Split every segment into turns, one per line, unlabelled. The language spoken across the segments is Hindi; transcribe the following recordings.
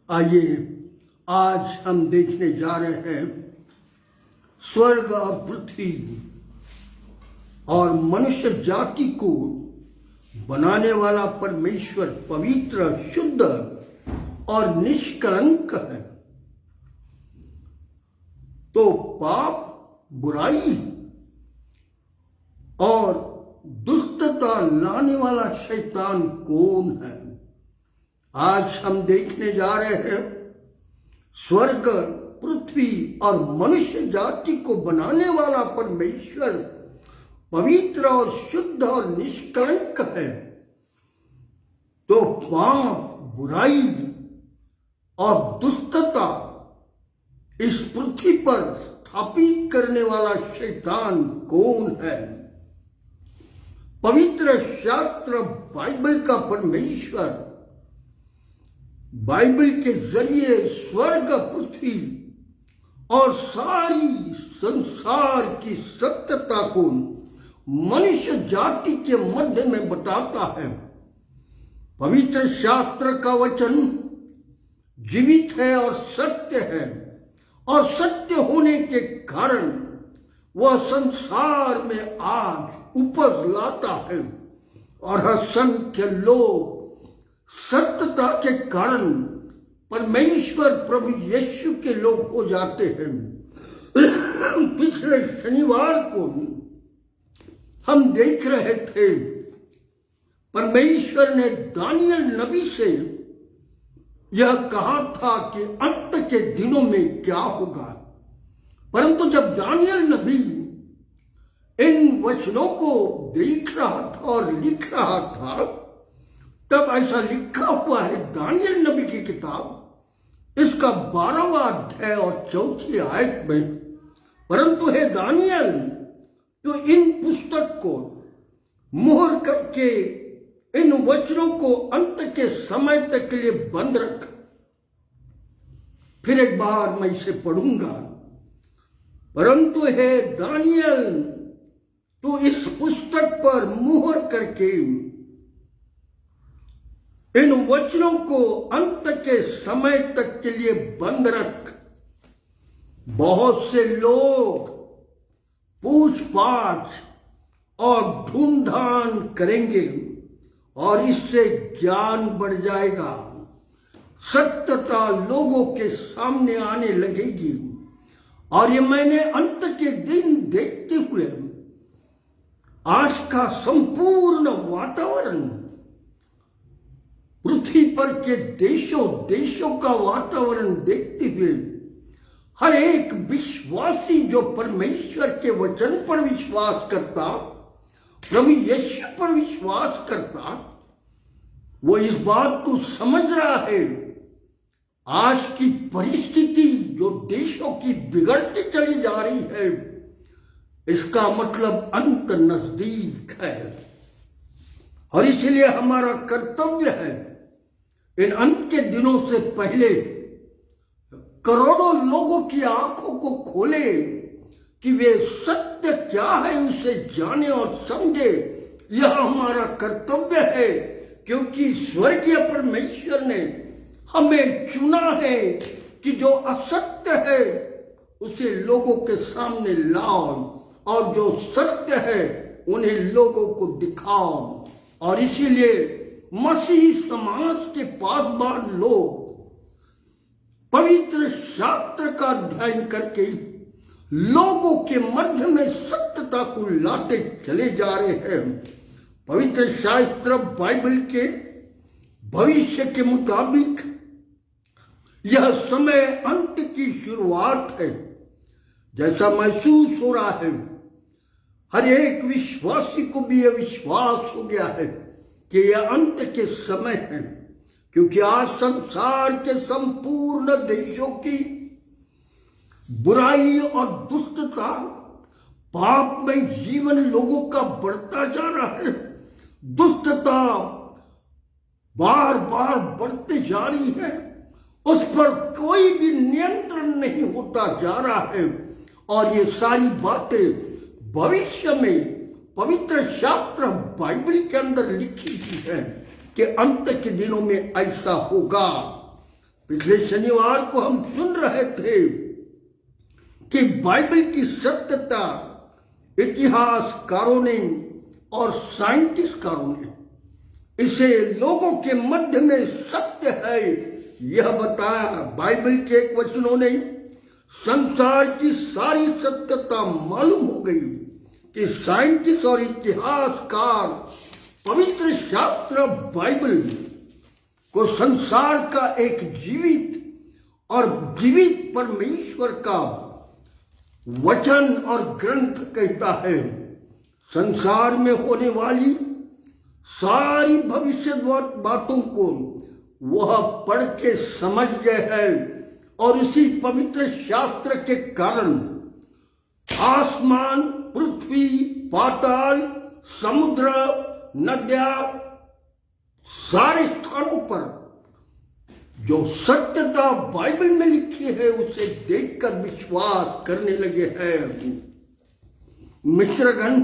आइए आज हम देखने जा रहे हैं स्वर्ग और पृथ्वी और मनुष्य जाति को बनाने वाला परमेश्वर पवित्र, शुद्ध और निष्कलंक है। तो पाप, बुराई और दुष्टता लाने वाला शैतान कौन है? आज हम देखने जा रहे हैं स्वर्ग, पृथ्वी और मनुष्य जाति को बनाने वाला परमेश्वर पवित्र और शुद्ध और निष्कलंक है। तो पाप, बुराई और दुष्टता इस पृथ्वी पर स्थापित करने वाला शैतान कौन है? पवित्र शास्त्र बाइबल का परमेश्वर बाइबल के जरिए स्वर्ग, पृथ्वी और सारी संसार की सत्यता को मनुष्य जाति के मध्य में बताता है। पवित्र शास्त्र का वचन जीवित है और सत्य है, और सत्य होने के कारण वह संसार में आज उपज लाता है, और असंख्य लोग सत्यता के कारण परमेश्वर प्रभु यीशु के लोग हो जाते हैं। पिछले शनिवार को हम देख रहे थे परमेश्वर ने दानियल नबी से यह कहा था कि अंत के दिनों में क्या होगा। परंतु जब दानियल नबी इन वचनों को देख रहा था और लिख रहा था, तब ऐसा लिखा हुआ है दानियल नबी की किताब इसका 12वां अध्याय और 4थी आयत में, परंतु हे दानियल, तो इन पुस्तक को मुहर करके इन वचनों को अंत के समय तक के लिए बंद रख। फिर एक बार मैं इसे पढ़ूंगा। परंतु हे दानियल, तो इस पुस्तक पर मुहर करके इन वचनों को अंत के समय तक के लिए बंद रख। बहुत से लोग पूछपाछ और ढूंढान करेंगे और इससे ज्ञान बढ़ जाएगा, सत्यता लोगों के सामने आने लगेगी। और ये मैंने अंत के दिन देखते हुए आज का संपूर्ण वातावरण, पृथ्वी पर के देशों का वातावरण देखते हुए हर एक विश्वासी जो परमेश्वर के वचन पर विश्वास करता, प्रभु यीशु पर विश्वास करता, वो इस बात को समझ रहा है आज की परिस्थिति जो देशों की बिगड़ती चली जा रही है, इसका मतलब अंत नजदीक है। और इसलिए हमारा कर्तव्य है इन अंत के दिनों से पहले करोड़ों लोगों की आंखों को खोले कि वे सत्य क्या है उसे जाने और समझे। यह हमारा कर्तव्य है, क्योंकि स्वर्गीय परमेश्वर ने हमें चुना है कि जो असत्य है उसे लोगों के सामने लाओ, और जो सत्य है उन्हें लोगों को दिखाओ। और इसीलिए मसीही समाज के पासवान लोग पवित्र शास्त्र का अध्ययन करके लोगों के मध्य में सत्यता को लाते चले जा रहे हैं। पवित्र शास्त्र बाइबल के भविष्य के मुताबिक यह समय अंत की शुरुआत है, जैसा महसूस हो रहा है। हर एक विश्वासी को भी यह विश्वास हो गया है कि यह अंत के समय है, क्योंकि आज संसार के संपूर्ण देशों की बुराई और दुष्टता, पापमय जीवन लोगों का बढ़ता जा रहा है। दुष्टता बार बार बढ़ते जा रही है, उस पर कोई भी नियंत्रण नहीं होता जा रहा है। और ये सारी बातें भविष्य में पवित्र शास्त्र बाइबल के अंदर लिखी हुई है कि अंत के दिनों में ऐसा होगा। पिछले शनिवार को हम सुन रहे थे कि बाइबल की सत्यता इतिहासकारों ने और साइंटिस्टकारों ने इसे लोगों के मध्य में सत्य है यह बताया। बाइबल के एक वचनों ने संसार की सारी सत्यता मालूम हो गई कि साइंटिस्ट और इतिहासकार पवित्र शास्त्र बाइबल को संसार का एक जीवित और जीवित परमेश्वर का वचन और ग्रंथ कहता है। संसार में होने वाली सारी भविष्य बातों को वह पढ़ के समझ गए है और उसी पवित्र शास्त्र के कारण आसमान, पृथ्वी, पाताल, समुद्र, नदियां, सारे स्थानों पर जो सत्यता बाइबल में लिखी है उसे देखकर विश्वास करने लगे हैं। मित्रगण,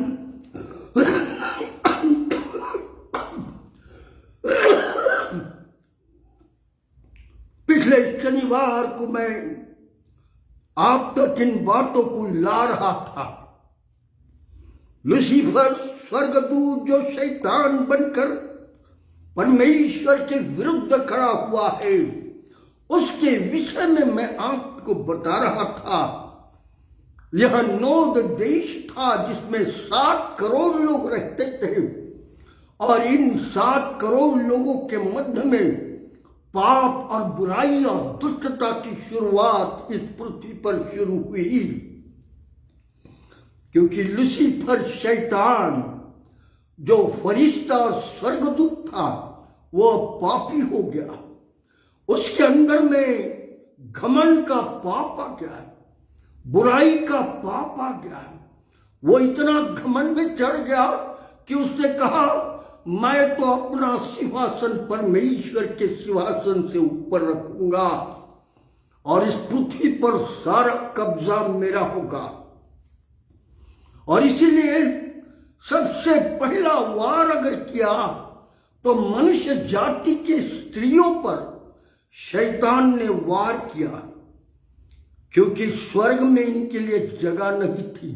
पिछले शनिवार को मैं आप तक इन बातों को ला रहा था। लूसीफर स्वर्गदूत जो शैतान बनकर परमेश्वर के विरुद्ध खड़ा हुआ है, उसके विषय में मैं आपको बता रहा था। यह नोद देश था जिसमें 7 करोड़ लोग रहते थे और इन 7 करोड़ लोगों के मध्य में पाप और बुराई और दुष्टता की शुरुआत इस पृथ्वी पर शुरू हुई, क्योंकि लूसीफर शैतान जो फरिश्ता और स्वर्गदूत था वो पापी हो गया। उसके अंदर में घमंड का पाप आ गया, बुराई का पाप आ गया। वो इतना घमंड में चढ़ गया कि उसने कहा मैं तो अपना सिंहासन परमेश्वर के सिंहासन से ऊपर रखूंगा और इस पृथ्वी पर सारा कब्जा मेरा होगा। और इसीलिए सबसे पहला वार अगर किया तो मनुष्य जाति के स्त्रियों पर शैतान ने वार किया, क्योंकि स्वर्ग में इनके लिए जगह नहीं थी।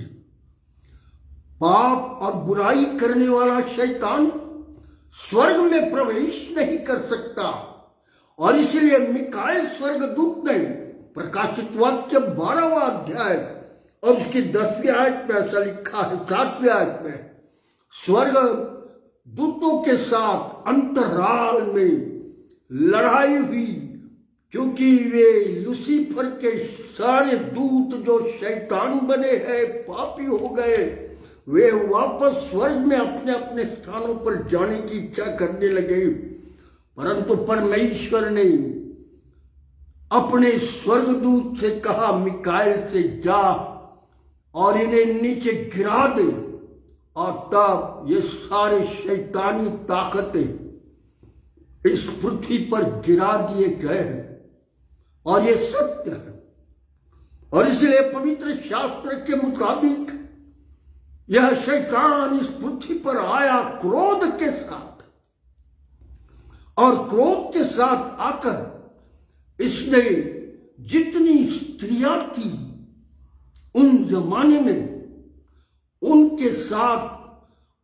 पाप और बुराई करने वाला शैतान स्वर्ग में प्रवेश नहीं कर सकता और इसलिए मिकाएल स्वर्गदूत ने प्रकाशित वाक्य 12वां अध्याय और उसकी 10वीं आयत में ऐसा लिखा है, 7वीं आयत में, स्वर्ग दूतों के साथ अंतराल में लड़ाई हुई, क्योंकि वे लूसीफर के सारे दूत जो शैतान बने हैं, पापी हो गए, वे वापस स्वर्ग में अपने अपने स्थानों पर जाने की इच्छा करने लगे। परंतु परमेश्वर ने अपने स्वर्गदूत से कहा मिकाएल से जा और इन्हें नीचे गिरा दे, और तब ये सारे शैतानी ताकतें इस पृथ्वी पर गिरा दिए गए हैं। और ये सत्य है। और इसलिए पवित्र शास्त्र के मुताबिक यह शैतान इस पृथ्वी पर आया क्रोध के साथ, और क्रोध के साथ आकर इसने जितनी स्त्रियां थी उन जमाने में उनके साथ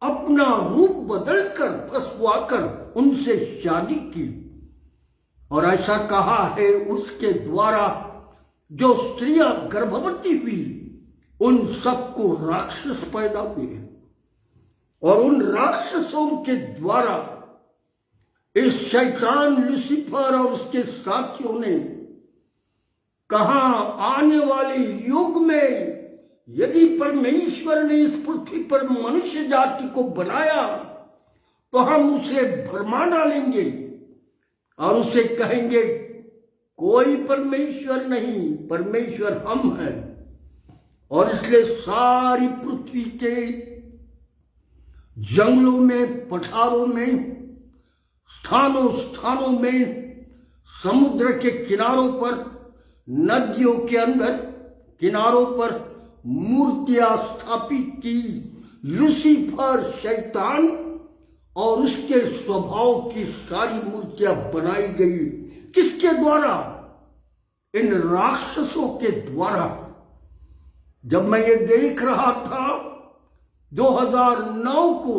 अपना रूप बदलकर फंसवाकर उनसे शादी की। और ऐसा कहा है उसके द्वारा जो स्त्रियां गर्भवती हुई उन सबको राक्षस पैदा हुए, और उन राक्षसों के द्वारा इस शैतान लूसीफर और उसके साथियों ने कहा आने वाले युग में यदि परमेश्वर ने इस पृथ्वी पर मनुष्य जाति को बनाया तो हम उसे भरमा डालेंगे और उसे कहेंगे कोई परमेश्वर नहीं, परमेश्वर हम हैं। और इसलिए सारी पृथ्वी के जंगलों में, पठारों में, स्थानों स्थानों में, समुद्र के किनारों पर, नदियों के अंदर किनारों पर मूर्तियां स्थापित की। लूसीफर शैतान और उसके स्वभाव की सारी मूर्तियां बनाई गई। किसके द्वारा? इन राक्षसों के द्वारा। जब मैं ये देख रहा था 2009 को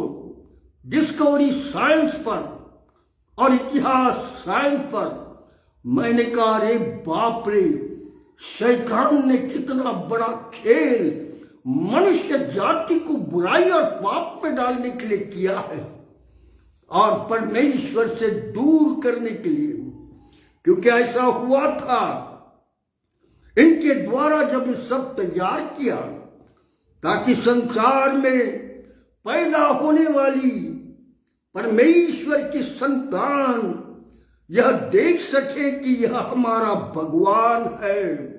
डिस्कवरी साइंस पर और इतिहास साइंस पर, मैंने कहा अरे बाप रे, शैतान ने कितना बड़ा खेल मनुष्य जाति को बुराई और पाप में डालने के लिए किया है और परमेश्वर से दूर करने के लिए। क्योंकि ऐसा हुआ था, इनके द्वारा जब ये सब तैयार किया ताकि संसार में पैदा होने वाली परमेश्वर की संतान यह देख सके कि यह हमारा भगवान है।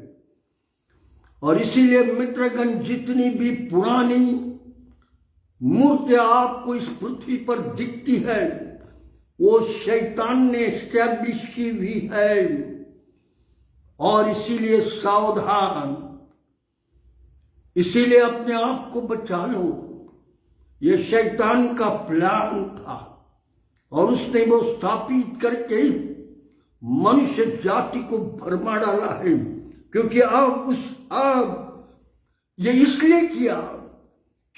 और इसीलिए मित्रगण, जितनी भी पुरानी मूर्तियां आपको इस पृथ्वी पर दिखती है वो शैतान ने एस्टैब्लिश की हुई है। और इसीलिए सावधान, इसीलिए अपने आप को बचा लो। ये शैतान का प्लान था और उसने वो स्थापित करके मनुष्य जाति को भरमा डाला है। क्योंकि अब ये इसलिए किया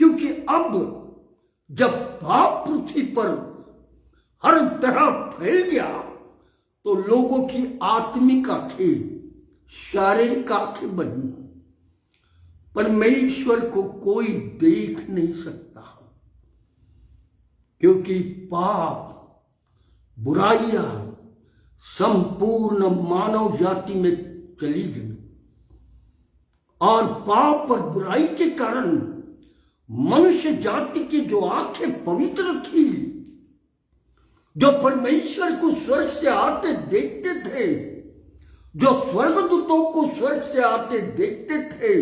क्योंकि अब जब पाप पृथ्वी पर हर तरह फैल गया तो लोगों की आत्मिक आंखें, शारीरिक आंखें बनी। परमेश्वर को कोई देख नहीं सकता क्योंकि पाप, बुराइयां संपूर्ण मानव जाति में चली गई। और पाप और बुराई के कारण मनुष्य जाति की जो आंखें पवित्र थी, जो परमेश्वर को स्वर्ग से आते देखते थे, जो स्वर्गदूतों को स्वर्ग से आते देखते थे,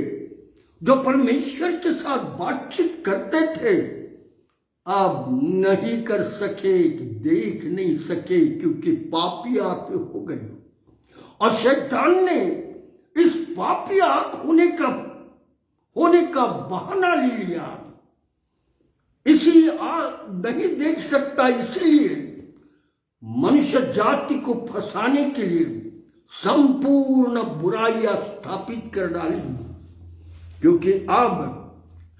जो परमेश्वर के साथ बातचीत करते थे, अब नहीं कर सके, देख नहीं सके क्योंकि पापी आंखें हो गई। और शैतान ने इस पापी आंख होने का बहाना ले लिया। नहीं देख सकता, इसलिए मनुष्य जाति को फंसाने के लिए संपूर्ण बुराइयां स्थापित कर डाली। क्योंकि अब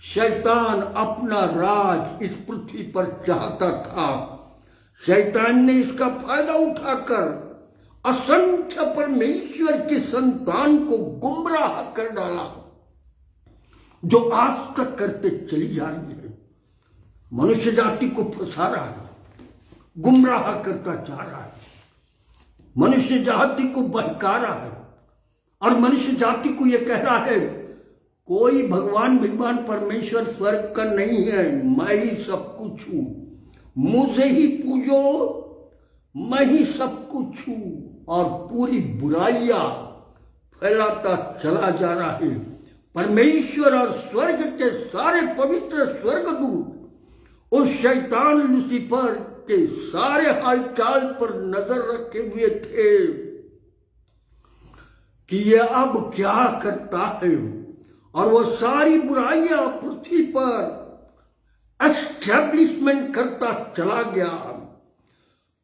शैतान अपना राज इस पृथ्वी पर चाहता था। शैतान ने इसका फायदा उठाकर असंख्य परमेश्वर की संतान को गुमराह कर डाला, जो आज तक करते चली जा रही है। मनुष्य जाति को फंसा रहा है, गुमराह करता जा रहा है, मनुष्य जाति को बहका रहा है और मनुष्य जाति को यह कह रहा है कोई भगवान परमेश्वर स्वर्ग का नहीं है, मैं ही सब कुछ हूं, मुझे ही पूजो, मैं ही सब कुछ हूं। और पूरी बुराइयां फैलाता चला जा रहा है। परमेश्वर और स्वर्ग के सारे पवित्र स्वर्गदूत उस शैतान लूसीफर के सारे हालचाल पर नजर रखे हुए थे कि यह अब क्या करता है। और वो सारी बुराइयां पृथ्वी पर एस्टैब्लिशमेंट करता चला गया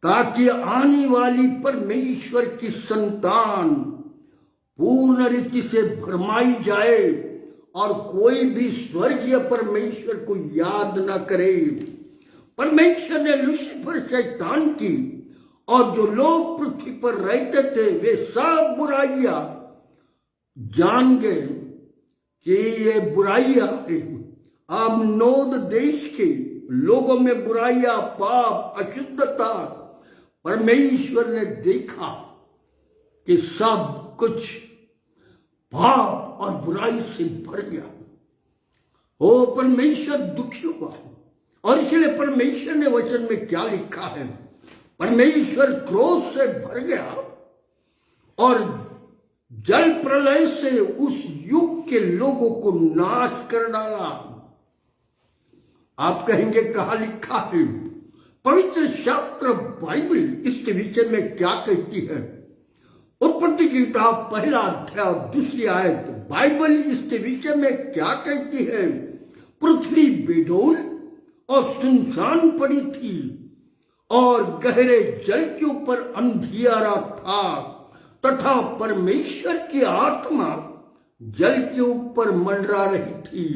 ताकि आने वाली परमेश्वर की संतान पूर्ण रीति से भरमाई जाए और कोई भी स्वर्गीय परमेश्वर को याद न करे। परमेश्वर ने लूसीफर शैतान की और जो लोग पृथ्वी पर रहते थे वे सब बुराइयां जान गए कि ये बुराइयां हैं। अब नोद देश के लोगों में बुराइयां, पाप, अशुद्धता, परमेश्वर ने देखा कि सब कुछ पाप और बुराई से भर गया। ओ परमेश्वर दुखी हुआ और इसलिए परमेश्वर ने वचन में क्या लिखा है, परमेश्वर क्रोध से भर गया और जल प्रलय से उस युग के लोगों को नाश कर डाला। आप कहेंगे कहां लिखा है? पवित्र शास्त्र बाइबल इसके विषय में क्या कहती है? उत्पत्ति की किताब पहला अध्याय और दूसरी आयत, बाइबल इसके विषय में क्या कहती है? पृथ्वी बेडौल और सुनसान पड़ी थी और गहरे जल के ऊपर अंधियारा था तथा परमेश्वर की आत्मा जल के ऊपर मंडरा रही थी।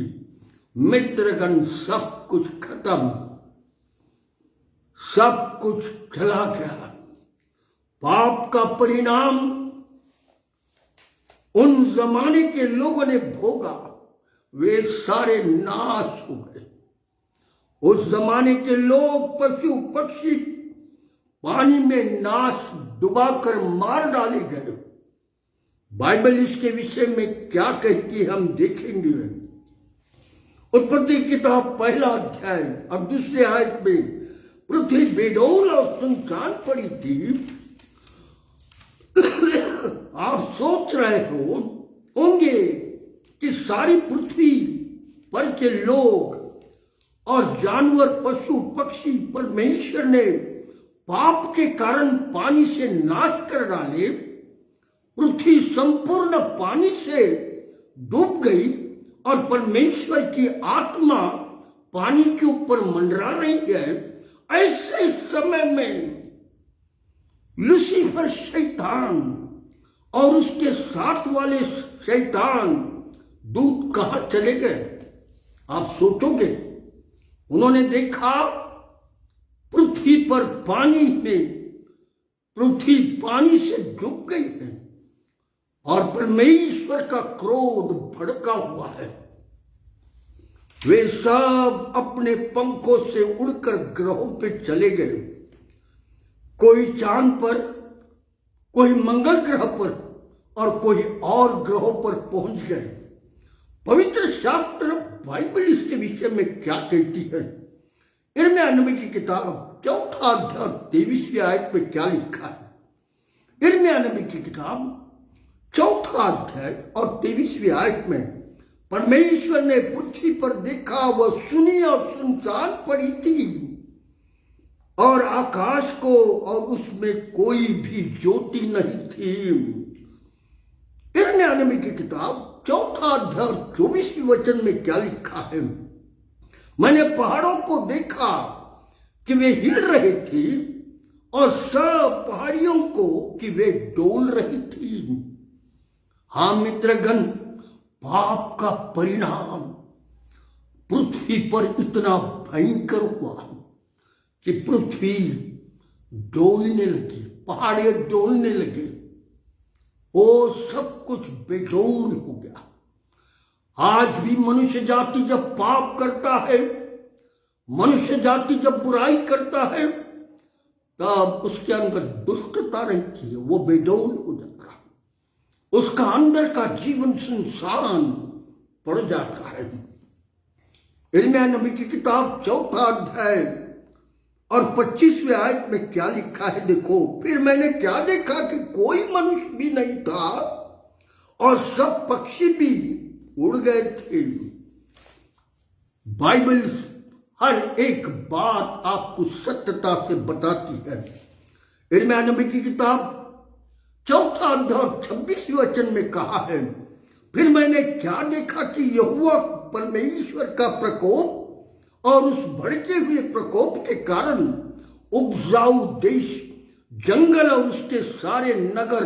मित्रगण, सब कुछ खत्म, सब कुछ चला गया। पाप का परिणाम उन जमाने के लोगों ने भोगा, वे सारे नाश हो गए। उस जमाने के लोग, पशु पक्षी पानी में नाश डुबाकर मार डाले गए। बाइबल इसके विषय में क्या कहती है हम देखेंगे। उत्पत्ति किताब 1 अध्याय और 2 आयत में पृथ्वी बेडौल और सुनसान पड़ी थी। आप सोच रहे होंगे कि सारी पृथ्वी पर के लोग और जानवर, पशु पक्षी परमेश्वर ने पाप के कारण पानी से नाश कर डाले। पृथ्वी संपूर्ण पानी से डूब गई और परमेश्वर की आत्मा पानी के ऊपर मंडरा रही है। ऐसे समय में लूसीफर शैतान और उसके साथ वाले शैतान दूत कहां चले गए? आप सोचोगे, उन्होंने देखा पृथ्वी पर पानी में, पृथ्वी पानी से डूब गई है और परमेश्वर का क्रोध भड़का हुआ है। वे सब अपने पंखों से उड़कर ग्रहों पे चले गए। कोई चांद पर, कोई मंगल ग्रह पर और कोई और ग्रहों पर पहुंच गए। पवित्र शास्त्र बाइबल इसके विषय में क्या कहती है? यिर्मयाह नबी की किताब 4 अध्याय 23वीं आयत में क्या लिखा है? यिर्मयाह नबी की किताब 4 अध्याय और 23वीं आयत में परमेश्वर ने पृथ्वी पर देखा, वह सुनी और सुनसान पड़ी थी और आकाश को और उसमें कोई भी ज्योति नहीं थी। यिर्मयाह नबी की किताब 4 अध्याय 24वें वचन में क्या लिखा है? मैंने पहाड़ों को देखा कि वे हिल रहे थे और सब पहाड़ियों को कि वे डोल रही थी। हाँ मित्रगण, पाप का परिणाम पृथ्वी पर इतना भयंकर हुआ कि पृथ्वी डोलने लगी, पहाड़े डोलने लगे, वो सब कुछ बेडौल हो गया। आज भी मनुष्य जाति जब पाप करता है, मनुष्य जाति जब बुराई करता है, तब उसके अंदर दुष्टता रहती है, वो बेडौल हो जाता है, उसका अंदर का जीवन सुनसान पड़ जाता है। यिर्मयाह नबी की किताब 4 अध्याय और 25वें आयत में क्या लिखा है? देखो, फिर मैंने क्या देखा कि कोई मनुष्य भी नहीं था और सब पक्षी भी उड़ गए थे। बाइबल हर एक बात आपको सत्यता से बताती है। यिर्मयाह नबी की किताब 4 अध्याय 26वें वचन में कहा है, फिर मैंने क्या देखा कि यहोवा परमेश्वर का प्रकोप और उस भड़के हुए प्रकोप के कारण उपजाऊ देश, जंगल और उसके सारे नगर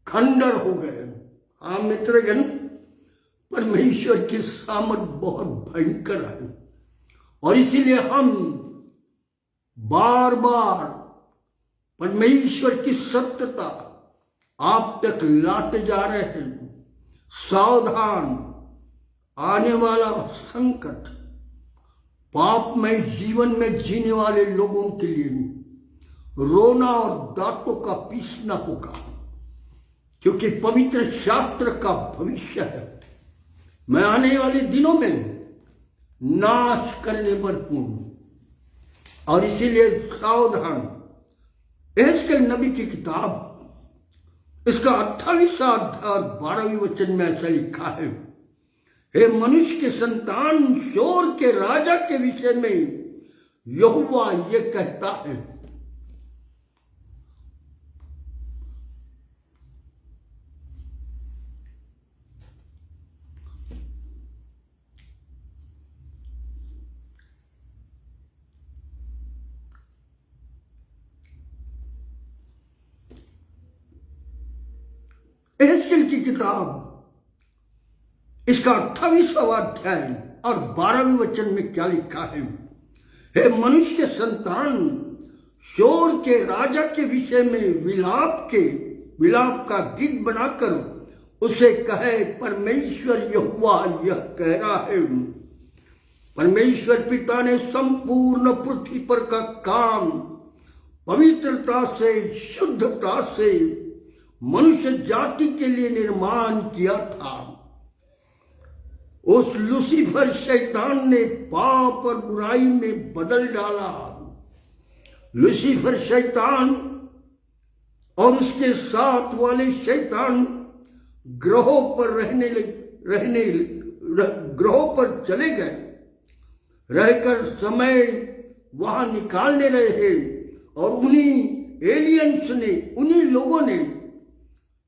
खंडर हो गए। हाँ मित्रगण, परमेश्वर की सामर्थ बहुत भयंकर है और इसीलिए हम बार बार परमेश्वर की सत्यता आप तक लाते जा रहे हैं। सावधान, आने वाला संकट पापमय जीवन में जीने वाले लोगों के लिए रोना और दांतों का पीसना होगा, क्योंकि पवित्र शास्त्र का भविष्य है, मैं आने वाले दिनों में नाश करने पर हूं। और इसीलिए सावधान। एहezकेल नबी की किताब इसका 28वां अध्याय और 12वें वचन में ऐसा लिखा है, हे मनुष्य के संतान, शोर के राजा के विषय में यहोवा ये कहता है, एहेजकेल की किताब इसका 28वां अध्याय और 12वें वचन में क्या लिखा है? हे मनुष्य के संतान, शोर के राजा के विषय में विलाप का गीत बनाकर उसे कहे, परमेश्वर यहोवा यह कह रहा है, परमेश्वर पिता ने संपूर्ण पृथ्वी पर का काम पवित्रता से, शुद्धता से मनुष्य जाति के लिए निर्माण किया था। उस लूसीफर शैतान ने पाप और बुराई में बदल डाला। लूसीफर शैतान और उसके साथ वाले शैतान ग्रहों पर ग्रहों पर चले गए, रहकर समय वहां निकालने रहे हैं। और उन्हीं लोगों ने,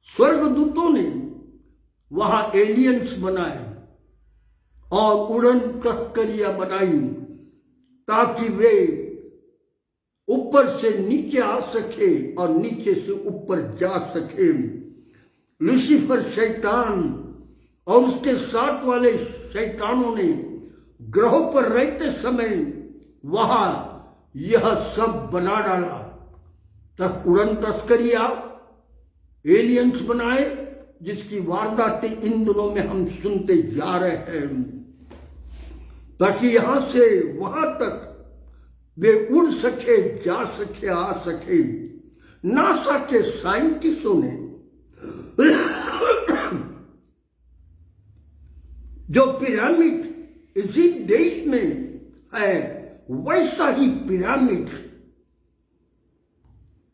स्वर्गदूतों ने वहां एलियंस बनाए और उड़न तस्करियां बनाई ताकि वे ऊपर से नीचे आ सके और नीचे से ऊपर जा सके। लूसीफर शैतान और उसके साथ वाले शैतानों ने ग्रहों पर रहते समय वहां यह सब बना डाला। उड़न तस्करियां, एलियंस बनाए, जिसकी वारदातें इन दिनों में हम सुनते जा रहे हैं, ताकि यहां से वहां तक वे उड़ सके, जा सके, आ सके। नासा के साइंटिस्टों ने जो पिरामिड इजिप्ट देश में है, वैसा ही पिरामिड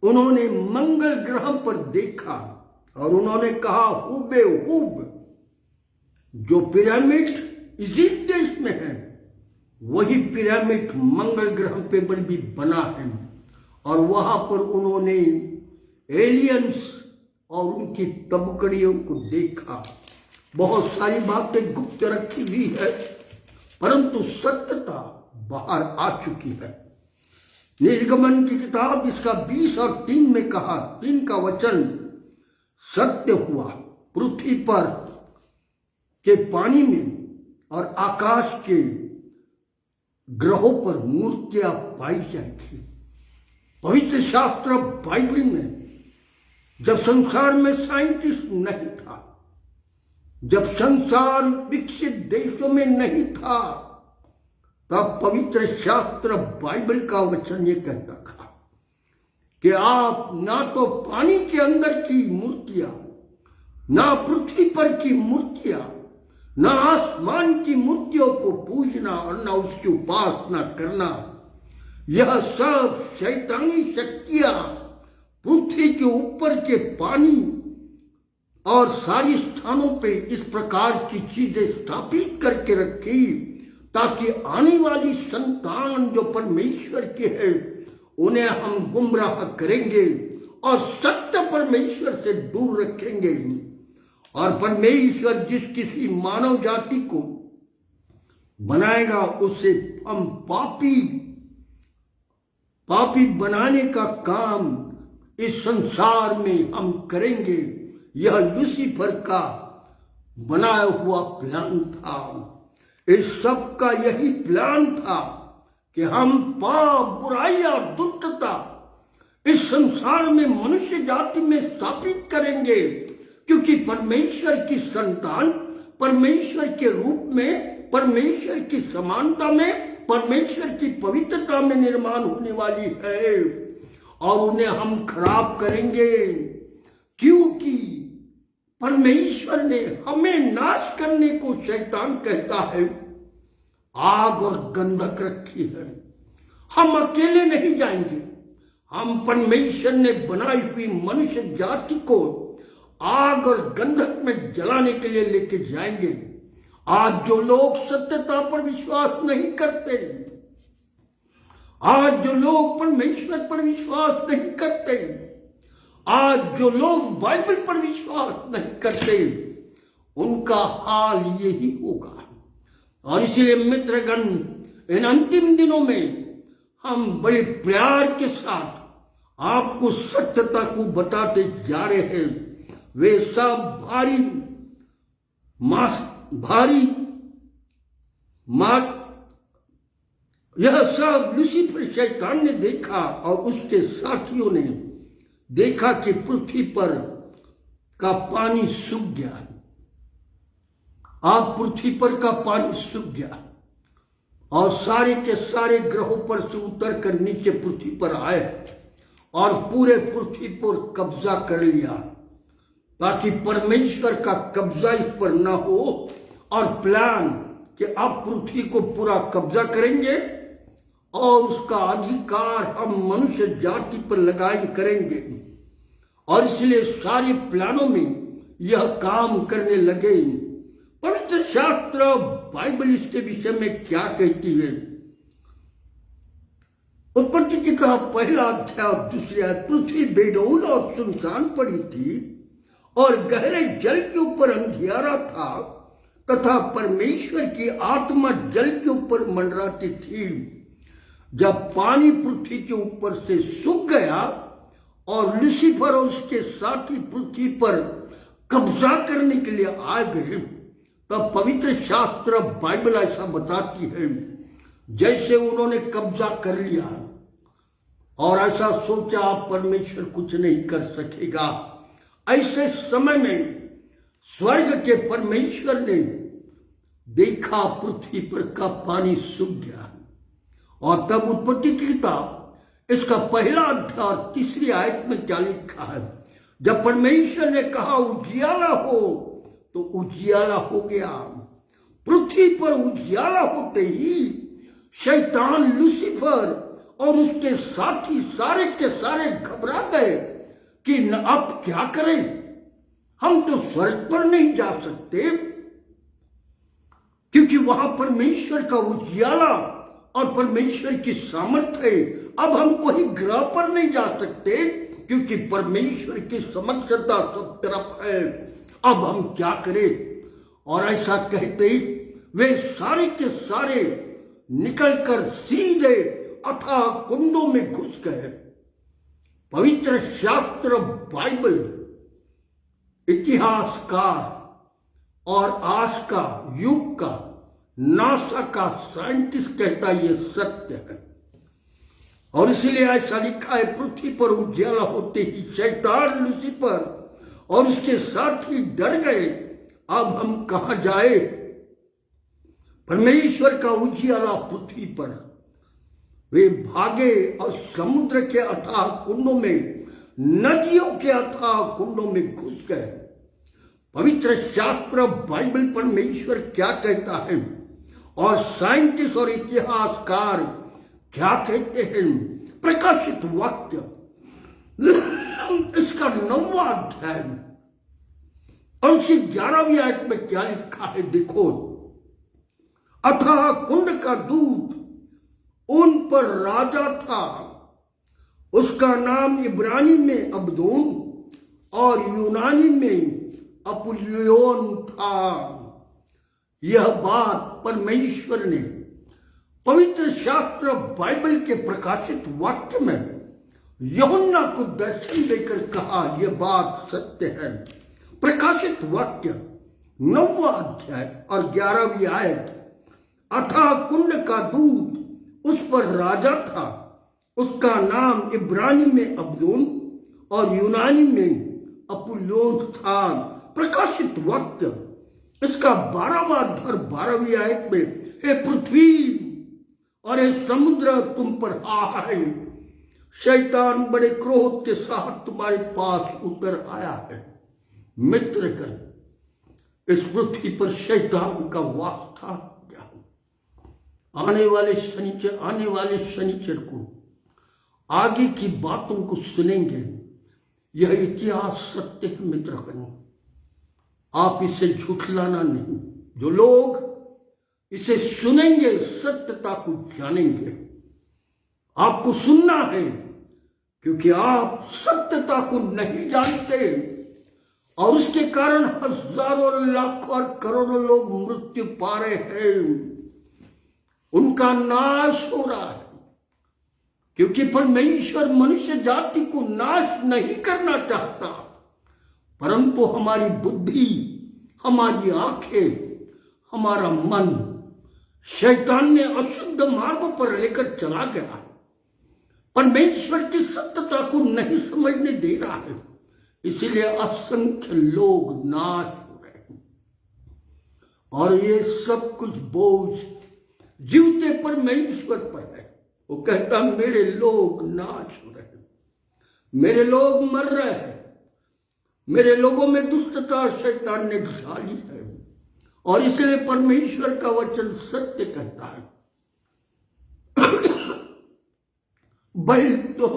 उन्होंने मंगल ग्रह पर देखा और उन्होंने कहा, हुबेहूब जो पिरामिड इजिप्ट देश में है वही पिरामिड मंगल ग्रह पर भी बना है। और वहां पर उन्होंने एलियंस और उनकी तबकड़ियों को देखा। बहुत सारी बातें गुप्त रखी हुई है, परंतु सत्यता बाहर आ चुकी है। निर्गमन की किताब इसका 20 और 3 में कहा, 3 का वचन सत्य हुआ, पृथ्वी पर के पानी में और आकाश के ग्रहों पर मूर्तियां पाई जाएंगी। पवित्र शास्त्र बाइबल में जब संसार में साइंटिस्ट नहीं था, जब संसार विकसित देशों में नहीं था, तब पवित्र शास्त्र बाइबल का वचन ये कहता था कि आप ना तो पानी के अंदर की मूर्तियां, ना पृथ्वी पर की मूर्तियां, ना आसमान की मूर्तियों को पूजना और ना उसकी उपासना करना। यह सब शैतानी शक्तियां पृथ्वी के ऊपर के पानी और सारी स्थानों पे इस प्रकार की चीजें स्थापित करके रखी, ताकि आने वाली संतान जो परमेश्वर के है उन्हें हम गुमराह करेंगे और सत्य परमेश्वर से दूर रखेंगे। और परमेश्वर जिस किसी मानव जाति को बनाएगा उसे हम पापी बनाने का काम इस संसार में हम करेंगे। यह लूसीफर का बनाया हुआ प्लान था। इस सब का यही प्लान था कि हम पाप, बुराई और दुष्टता इस संसार में मनुष्य जाति में स्थापित करेंगे, क्योंकि परमेश्वर की संतान परमेश्वर के रूप में, परमेश्वर की समानता में, परमेश्वर की पवित्रता में निर्माण होने वाली है और उन्हें हम खराब करेंगे, क्योंकि परमेश्वर ने हमें नाश करने को, शैतान कहता है, आग और गंधक रखी है। हम अकेले नहीं जाएंगे, हम परमेश्वर ने बनाई हुई मनुष्य जाति को आग और गंधक में जलाने के लिए लेके जाएंगे। आज जो लोग सत्यता पर विश्वास नहीं करते, आज जो लोग परमेश्वर पर विश्वास नहीं करते, आज जो लोग बाइबल पर विश्वास नहीं करते, उनका हाल यही होगा। और इसलिए मित्रगण, इन अंतिम दिनों में हम बड़े प्यार के साथ आपको सत्यता को बताते जा रहे हैं। वे सब भारी मार यह सब लूसीफर शैतान ने देखा और उसके साथियों ने देखा कि पृथ्वी पर का पानी सूख गया। अब पृथ्वी पर का पानी सूख गया और सारे के सारे ग्रहों पर से उतर कर नीचे पृथ्वी पर आए और पूरे पृथ्वी पर कब्जा कर लिया, ताकि परमेश्वर का कब्जा इस पर न हो। और प्लान कि अब पृथ्वी को पूरा कब्जा करेंगे और उसका अधिकार हम मनुष्य जाति पर लगाए करेंगे। और इसलिए सारे प्लानों में यह काम करने लगे। पवित्र शास्त्र बाइबल इसके विषय में क्या कहती है? उत्पत्ति की किताब पहला अध्याय दूसरी आयत, पृथ्वी बेडौल और सुनसान पड़ी थी और गहरे जल के ऊपर अंधियारा था तथा परमेश्वर की आत्मा जल के ऊपर मंडराती थी। जब पानी पृथ्वी के ऊपर से सूख गया और लूसीफर और उसके साथी पृथ्वी पर कब्जा करने के लिए आ गए, तब पवित्र शास्त्र बाइबल ऐसा बताती है जैसे उन्होंने कब्जा कर लिया और ऐसा सोचा अब परमेश्वर कुछ नहीं कर सकेगा। ऐसे समय में स्वर्ग के परमेश्वर ने देखा पृथ्वी पर का पानी सूख गया। और तब उत्पत्ति की किताब इसका पहला अध्याय तीसरी आयत में क्या लिखा है? जब परमेश्वर ने कहा उजियाला हो तो उजियाला हो गया। पृथ्वी पर उजियाला होते ही शैतान लूसीफर और उसके साथी सारे के सारे घबरा गए कि अब क्या करें, हम तो स्वर्ग पर नहीं जा सकते क्योंकि वहां परमेश्वर का उजियाला और परमेश्वर की सामर्थ्य है। अब हम कोई ग्रह पर नहीं जा सकते क्योंकि परमेश्वर की समक्षता सब तरफ है। अब हम क्या करें? और ऐसा कहते वे सारे के सारे निकलकर सीधे अथाह कुंडों में घुस गए। पवित्र शास्त्र बाइबल इतिहासकार और आज का युग का नासा का साइंटिस्ट कहता ये सत्य है। और इसलिए ऐसा लिखा है, पृथ्वी पर उजियाला होते ही शैतान लूसीफर और उसके साथी डर गए, अब हम कहां जाए? परमेश्वर का उजियाला पृथ्वी पर। वे भागे और समुद्र के अथाह कुंडों में, नदियों के अथाह कुंडों में घुस गए। पवित्र शास्त्र बाइबल परमेश्वर क्या कहता है और साइंटिस्ट और इतिहासकार क्या कहते हैं? प्रकाशित वाक्य इसका 9वां अध्याय और उसकी 11वीं आयत में क्या लिखा है? देखो, अथाह कुंड का दूत उन पर राजा था, उसका नाम इब्रानी में अबदोन और यूनानी में अपुल्योन था। यह बात परमेश्वर ने पवित्र शास्त्र बाइबल के प्रकाशित वाक्य में यूहन्ना को दर्शन देकर कहा, यह बात सत्य है। प्रकाशित वाक्य 9वां अध्याय और 11वीं आयत, अथाह कुंड का दूत उस पर राजा था, उसका नाम इब्रानी में अबदोन और यूनानी में अपुल्योन था। प्रकाशित वाक्य इसका 12वां अध्याय 12वीं आयत में, हे पृथ्वी और हे समुद्र तुम पर हाय, शैतान बड़े क्रोध के साथ तुम्हारे पास उतर आया है। मित्रगण, इस पृथ्वी पर शैतान का वास था। आने वाले शनिचर को आगे की बातों को सुनेंगे। यह इतिहास सत्य है मित्रगण, आप इसे झूठलाना नहीं। जो लोग इसे सुनेंगे सत्यता को जानेंगे। आपको सुनना है क्योंकि आप सत्यता को नहीं जानते और उसके कारण हजारों लाखों और करोड़ों लोग मृत्यु पा रहे हैं, उनका नाश हो रहा है क्योंकि परमेश्वर मनुष्य जाति को नाश नहीं करना चाहता। परंतु हमारी बुद्धि, हमारी आंखें, हमारा मन शैतान ने अशुद्ध मार्गों पर लेकर चला गया। परमेश्वर की सत्यता को नहीं समझने दे रहा है, इसलिए असंख्य लोग नाश हो रहे हैं। और ये सब कुछ बोझ जीवते परमेश्वर पर है। वो कहता मेरे लोग नाश हो रहे हैं, मेरे लोग मर रहे हैं, मेरे लोगों में दुष्टता शैतान ने ढाली है। और इसलिए परमेश्वर का वचन सत्य कहता है, बैल तो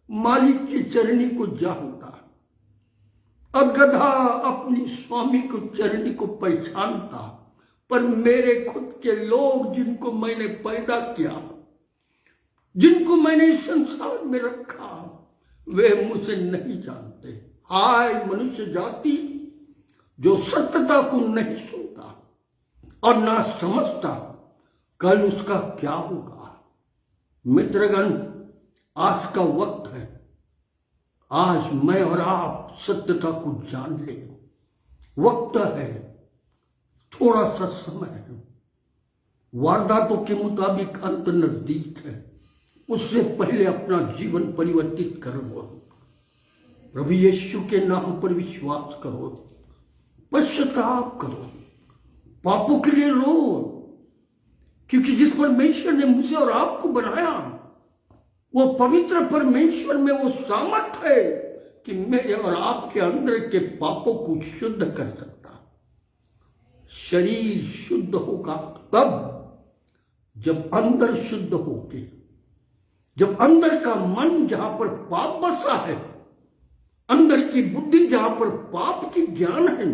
मालिक की चरनी को जानता है, और गधा अपनी स्वामी को चरनी को पहचानता, पर मेरे खुद के लोग जिनको मैंने पैदा किया, जिनको मैंने इस संसार में रखा, वे मुझे नहीं जानते। हाय मनुष्य जाति जो सत्यता को नहीं सुनता और ना समझता, कल उसका क्या होगा। मित्रगण, आज का वक्त है, आज मैं और आप सत्यता को जान ले। वक्त है, थोड़ा सा समय है, वारदातों के मुताबिक अंत नजदीक है। उससे पहले अपना जीवन परिवर्तित कर लो, प्रभु यीशु के नाम पर विश्वास करो, पश्चाताप करो, पापों के लिए रो, क्योंकि जिस परमेश्वर ने मुझे और आपको बनाया, वो पवित्र परमेश्वर में वो सामर्थ्य है कि मेरे और आपके अंदर के पापों को शुद्ध कर सकता। शरीर शुद्ध होगा तब जब अंदर शुद्ध होके, जब अंदर का मन जहां पर पाप बसा है, अंदर की बुद्धि जहां पर पाप की ज्ञान है,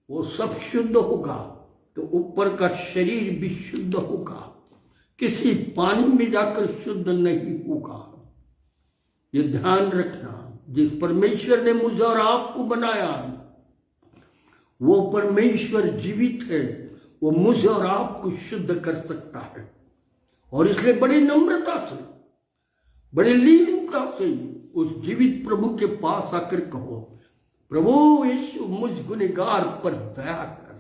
वो सब शुद्ध होगा, तो ऊपर का शरीर भी शुद्ध होगा, किसी पानी में जाकर शुद्ध नहीं होगा। ये ध्यान रखना, जिस परमेश्वर ने मुझे और आपको बनाया, वो परमेश्वर जीवित है, वो मुझे और आपको शुद्ध कर सकता है। और इसलिए बड़ी नम्रता से, बड़ी लीनता से उस जीवित प्रभु के पास आकर कहो, प्रभु यीशु मुझ गुनहगार पर दया कर,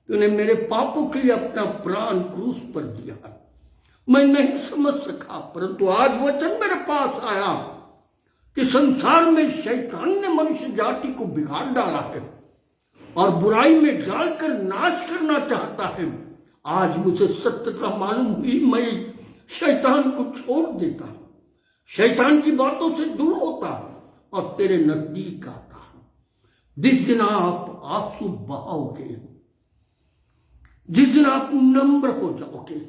तूने मेरे पापों के लिए अपना प्राण क्रूस पर दिया। मैं नहीं समझ सका, परंतु आज वचन मेरे पास आया कि संसार में शैतान ने मनुष्य जाति को बिगाड़ डाला है और बुराई में डालकर नाश करना चाहता है। आज मुझे सत्यता मालूम हुई, मैं शैतान को छोड़ देता, शैतान की बातों से दूर होता और तेरे नजदीक आता। जिस दिन आप आंसू बहाओगे, जिस दिन आप नम्र हो जाओगे,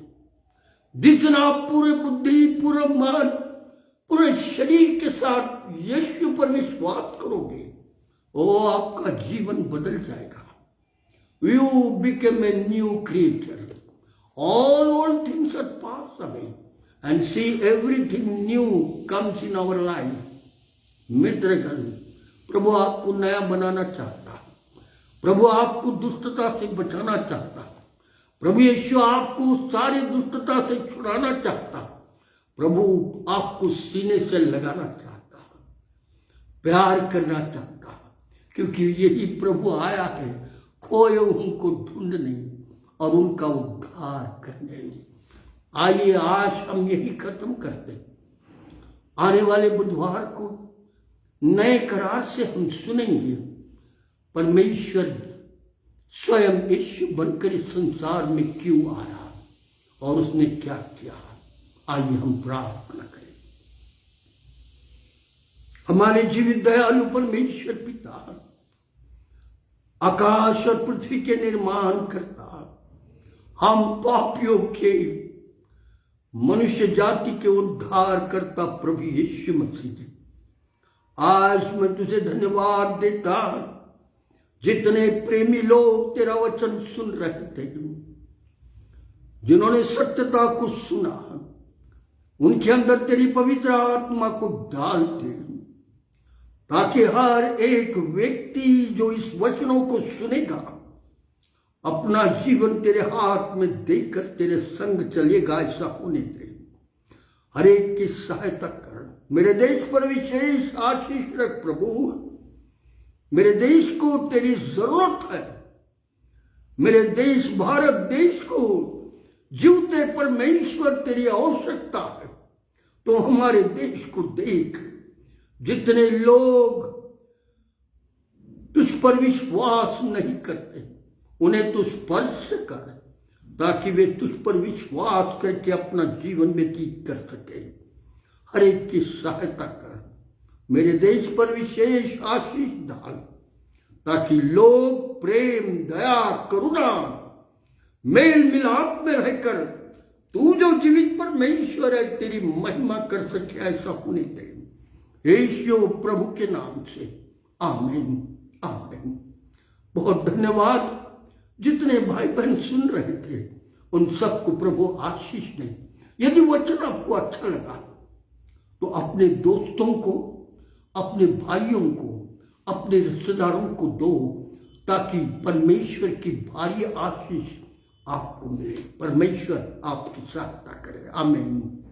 जिस दिन आप पूरे बुद्धि, पूरा मन, पूरे शरीर के साथ यीशु पर विश्वास करोगे, वो आपका जीवन बदल जाएगा। You become a new creature. All old things are passed away and see everything new comes in our life. मित्रगण, प्रभु आपको नया बनाना चाहता, प्रभु आपको दुष्टता से बचाना चाहता, प्रभु यीशु आपको सारी दुष्टता से छुड़ाना चाहता, प्रभु आपको सीने से लगाना चाहता, प्यार करना चाहता, क्योंकि यही प्रभु आया है खोए उनको ढूंढने और उनका उद्धार करने। आइए आज हम यही खत्म करते, आने वाले बुधवार को नए करार से हम सुनेंगे परमेश्वर स्वयं यीशु बनकर इस संसार में क्यों आया और उसने क्या किया। आइए हम प्रार्थना करें। हमारे जीवित दयालु परमेश्वर पिता, आकाश और पृथ्वी के निर्माण करता, हम पापियों के, मनुष्य जाति के उद्धार करता प्रभु यीशु मसीह, आज मैं तुझे धन्यवाद देता जितने प्रेमी लोग तेरा वचन सुन रहे थे, जिन्होंने सत्यता को सुना, उनके अंदर तेरी पवित्र आत्मा को डाल दे, ताकि हर एक व्यक्ति जो इस वचनों को सुनेगा अपना जीवन तेरे हाथ में देकर तेरे संग चलेगा। ऐसा होने दे, हर एक की सहायता कर। मेरे देश पर विशेष आशीष रख प्रभु, मेरे देश को तेरी जरूरत है। मेरे देश भारत देश को जीवते परमेश्वर तेरी आवश्यकता है। तो हमारे देश को देख, जितने लोग तुझ पर विश्वास नहीं करते उन्हें तू स्पर्श कर, ताकि वे तुझ पर विश्वास करके अपना जीवन व्यतीत कर सके। हर एक की सहायता कर। मेरे देश पर विशेष आशीष डाल, ताकि लोग प्रेम, दया, करुणा, मेल मिलाप में रहकर तू जो जीवित परमेश्वर है तेरी महिमा कर सके, ऐसा होने दे। यीशु प्रभु के नाम से आमीन, आमीन। बहुत धन्यवाद। जितने भाई बहन सुन रहे थे उन सबको प्रभु आशीष दे। यदि वचन आपको अच्छा लगा तो अपने दोस्तों को, अपने भाइयों को, अपने रिश्तेदारों को दो, ताकि परमेश्वर की भारी आशीष आपको मिले। परमेश्वर आपकी सहायता करे। आमीन।